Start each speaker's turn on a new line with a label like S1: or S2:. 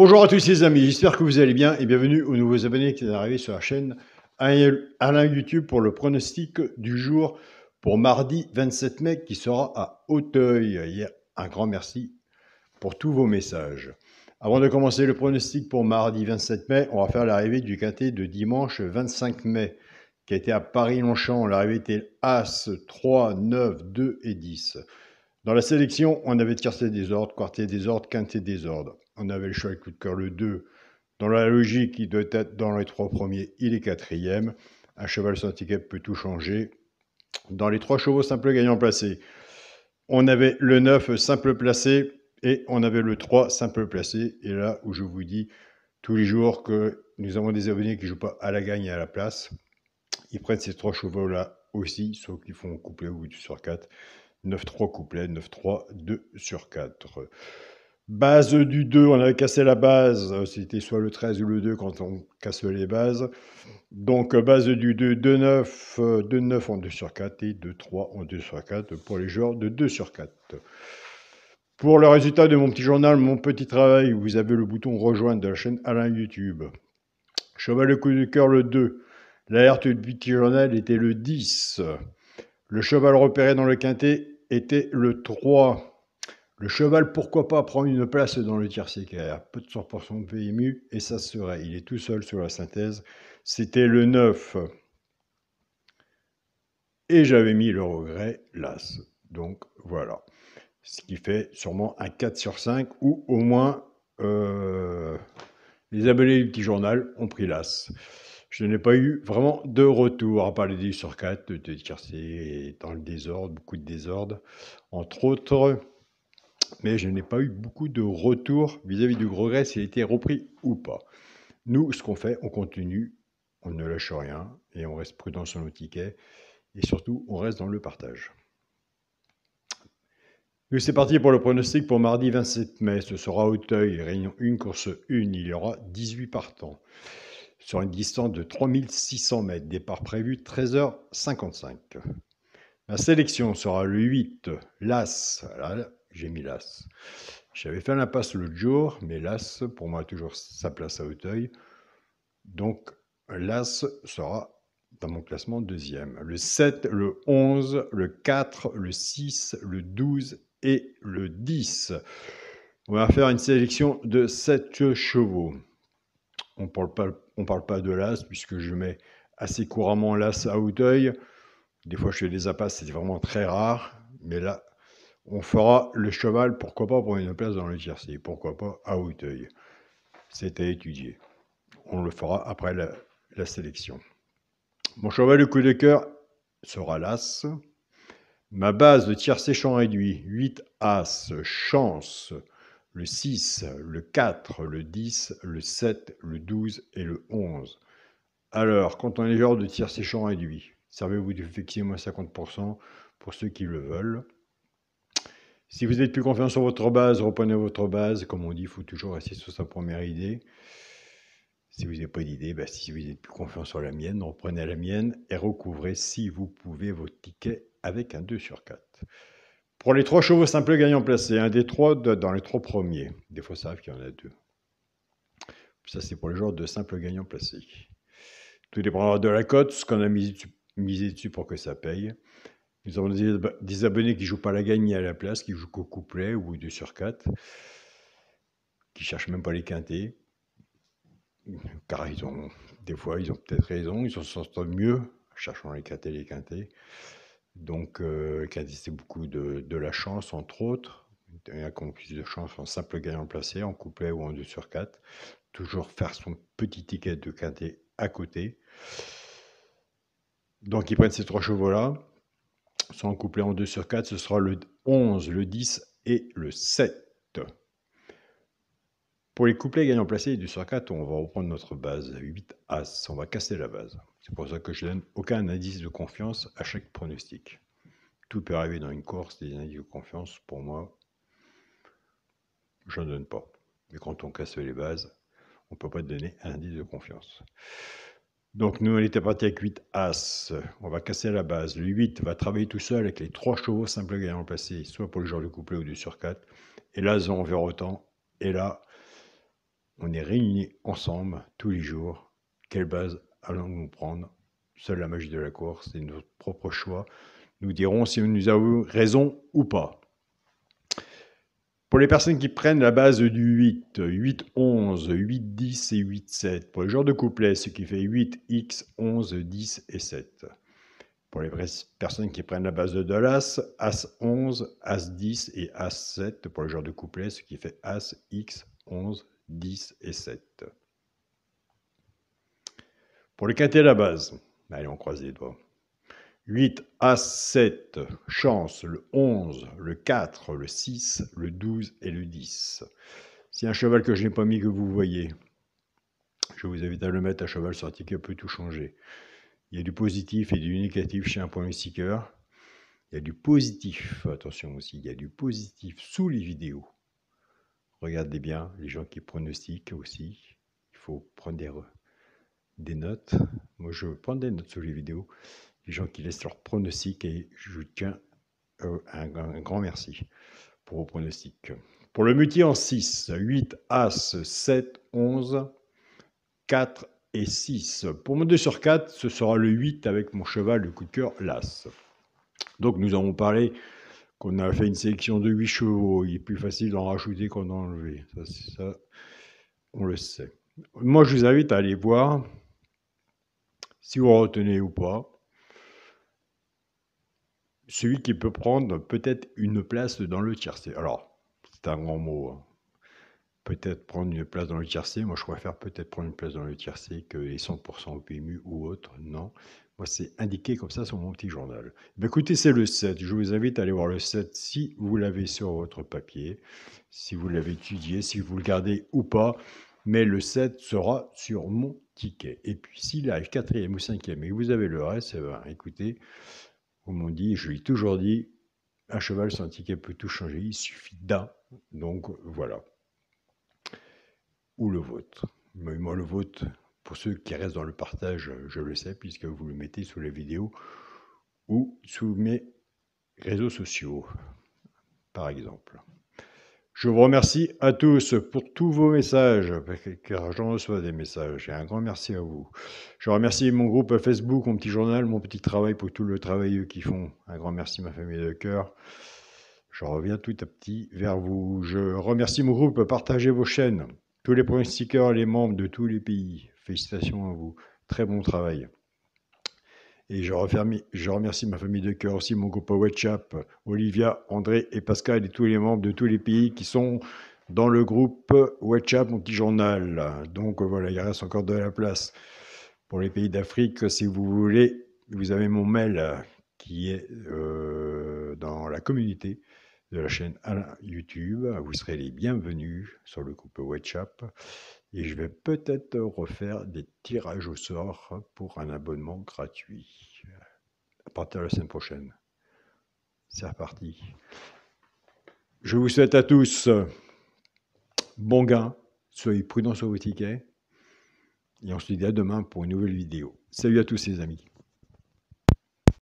S1: Bonjour à tous les amis, j'espère que vous allez bien et bienvenue aux nouveaux abonnés qui sont arrivés sur la chaîne Alain YouTube pour le pronostic du jour pour mardi 27 mai qui sera à Auteuil. Un grand merci pour tous vos messages. Avant de commencer le pronostic pour mardi 27 mai, on va faire l'arrivée du quintet de dimanche 25 mai qui a été à Paris-Longchamp. L'arrivée était As, 3, 9, 2 et 10. Dans la sélection, on avait tiercé des ordres, quartier des ordres, quintet des ordres. On avait le cheval coup de cœur le 2. Dans la logique, il doit être dans les 3 premiers, il est 4e. Un cheval sans handicap peut tout changer. Dans les 3 chevaux simples gagnants placés, on avait le 9 simple placé et on avait le 3 simple placé. Et là où je vous dis tous les jours que nous avons des abonnés qui ne jouent pas à la gagne et à la place, ils prennent ces 3 chevaux-là aussi, sauf qu'ils font couplet ou 2 sur 4. 9-3 couplet, 9-3, 2 sur 4. Base du 2, on avait cassé la base, c'était soit le 13 ou le 2 quand on casse les bases. Donc base du 2, 2-9, 2-9 en 2 sur 4 et 2-3 en 2 sur 4 pour les joueurs de 2 sur 4. Pour le résultat de mon petit journal, mon petit travail, vous avez le bouton rejoindre de la chaîne Alain YouTube. Cheval le coup de cœur le 2. L'alerte du petit journal était le 10. Le cheval repéré dans le quintet était le 3. Le cheval, pourquoi pas, prendre une place dans le tiercé carrière. Peu de 100% PMU, et ça serait. Il est tout seul sur la synthèse. C'était le 9. Et j'avais mis le regret, l'As. Donc, voilà. Ce qui fait sûrement un 4 sur 5, ou au moins, les abonnés du petit journal ont pris l'As. Je n'ai pas eu vraiment de retour, à part les 10 sur 4, de tiercé dans le désordre, beaucoup de désordre, entre autres. Mais je n'ai pas eu beaucoup de retours vis-à-vis du regret s'il a été repris ou pas. Nous, ce qu'on fait, on continue, on ne lâche rien et on reste prudent sur nos tickets et surtout, on reste dans le partage. Nous, c'est parti pour le pronostic pour mardi 27 mai. Ce sera Auteuil, réunion 1, course 1. Il y aura 18 partants sur une distance de 3600 mètres. Départ prévu 13h55. La sélection sera le 8, l'As. Voilà, j'ai mis l'As. J'avais fait l'impasse l'autre jour, mais l'As, pour moi, a toujours sa place à Auteuil. Donc, l'As sera dans mon classement deuxième. Le 7, le 11, le 4, le 6, le 12 et le 10. On va faire une sélection de 7 chevaux. On parle pas de l'As, puisque je mets assez couramment l'As à Auteuil. Des fois, je fais des impasses, c'est vraiment très rare. Mais là, on fera le cheval, pourquoi pas pour une place dans le tiercé, pourquoi pas à Auteuil. C'est à étudier. On le fera après la sélection. Mon cheval de coup de cœur sera l'As. Ma base de tiercé champ réduit, 8 As, chance, le 6, le 4, le 10, le 7, le 12 et le 11. Alors, quand on est genre de tiercé champ réduit, servez-vous du effectivement 50% pour ceux qui le veulent. Si vous êtes plus confiant sur votre base, reprenez votre base. Comme on dit, il faut toujours rester sur sa première idée. Si vous n'avez pas d'idée, si vous êtes plus confiant sur la mienne, reprenez la mienne et recouvrez, si vous pouvez, vos tickets avec un 2 sur 4. Pour les 3 chevaux simples gagnants placés, un des 3 dans les 3 premiers. Des fois, ça arrive qu'il y en a 2. Ça, c'est pour les joueurs de simples gagnants placés. Tout dépendra de la cote, ce qu'on a misé dessus pour que ça paye. Nous avons des abonnés qui ne jouent pas la gagne ni à la place, qui jouent qu'au couplet ou 2 sur 4, qui ne cherchent même pas les quintés, car des fois, ils ont peut-être raison, ils s'en sortent mieux, cherchant les quintés, les quintés. Donc, quintés, c'est beaucoup de la chance, entre autres. Il y a qui ont plus de chance en simple gagnant placé, en couplet ou en 2 sur 4. Toujours faire son petit ticket de quinté à côté. Donc, ils prennent ces 3 chevaux-là. Sans couplet en 2 sur 4, ce sera le 11, le 10 et le 7. Pour les couplets gagnants placés 2 sur 4, on va reprendre notre base 8 As. On va casser la base. C'est pour ça que je ne donne aucun indice de confiance à chaque pronostic. Tout peut arriver dans une course, des indices de confiance, pour moi, je n'en donne pas. Mais quand on casse les bases, on ne peut pas donner un indice de confiance. Donc nous, on était parti avec 8 As. On va casser la base. Le 8 va travailler tout seul avec les 3 chevaux simples gagnants placés, soit pour le genre de couplet ou 2 sur 4. Et là, on verra autant. Et là, on est réunis ensemble tous les jours. Quelle base allons-nous prendre? Seule la magie de la course, c'est notre propre choix. Nous dirons si nous avons raison ou pas. Pour les personnes qui prennent la base du 8, 8, 11, 8, 10 et 8, 7. Pour les joueurs de couplet, ce qui fait 8, X, 11, 10 et 7. Pour les personnes qui prennent la base de l'As, As 11, As 10 et As 7. Pour les joueurs de couplet, ce qui fait As, X, 11, 10 et 7. Pour le quintet, la base. Allez, on croise les doigts. 8, As, 7, chance, le 11, le 4, le 6, le 12 et le 10. Si un cheval que je n'ai pas mis que vous voyez, je vous invite à le mettre à cheval sur un ticket peut tout changer. Il y a du positif et du négatif chez un point seeker. Il y a du positif, attention aussi, il y a du positif sous les vidéos. Regardez bien les gens qui pronostiquent aussi. Il faut prendre des notes. Moi, je prends des notes sous les vidéos. Les gens qui laissent leurs pronostics et je tiens un grand merci pour vos pronostics. Pour le multi en 6, 8, As, 7, 11, 4 et 6. Pour mon 2 sur 4, ce sera le 8 avec mon cheval de coup de cœur, l'As. Donc nous avons parlé qu'on a fait une sélection de 8 chevaux. Il est plus facile d'en rajouter qu'en enlever. Ça, on le sait. Moi, je vous invite à aller voir si vous retenez ou pas. Celui qui peut prendre peut-être une place dans le tiercé. Alors, c'est un grand mot. Hein. Peut-être prendre une place dans le tiercé. Moi, je préfère peut-être prendre une place dans le tiercé que les 100% au PMU ou autre. Non. Moi, c'est indiqué comme ça sur mon petit journal. Ben, écoutez, c'est le 7. Je vous invite à aller voir le 7 si vous l'avez sur votre papier, si vous l'avez étudié, si vous le gardez ou pas. Mais le 7 sera sur mon ticket. Et puis, s'il arrive 4e ou 5e et que vous avez le reste, ben, écoutez, comme on dit, je l'ai toujours dit, un cheval sans ticket peut tout changer, il suffit d'un. Donc voilà. Ou le vôtre. Mais moi, le vôtre, pour ceux qui restent dans le partage, je le sais, puisque vous le mettez sous les vidéos ou sous mes réseaux sociaux, par exemple. Je vous remercie à tous pour tous vos messages, car j'en reçois des messages, et un grand merci à vous. Je remercie mon groupe Facebook, mon petit journal, mon petit travail pour tout le travail qu'ils font. Un grand merci, ma famille de cœur. Je reviens tout à petit vers vous. Je remercie mon groupe, partagez vos chaînes. Tous les pronostiqueurs, les membres de tous les pays. Félicitations à vous. Très bon travail. Et je remercie ma famille de cœur aussi, mon groupe WhatsApp, Olivia, André et Pascal et tous les membres de tous les pays qui sont dans le groupe WhatsApp, mon petit journal. Donc voilà, il reste encore de la place. Pour les pays d'Afrique, si vous voulez, vous avez mon mail qui est dans la communauté de la chaîne YouTube. Vous serez les bienvenus sur le groupe WhatsApp. Et je vais peut-être refaire des tirages au sort pour un abonnement gratuit à partir de la semaine prochaine. C'est reparti. Je vous souhaite à tous bon gain. Soyez prudents sur vos tickets. Et on se dit à demain pour une nouvelle vidéo. Salut à tous les amis.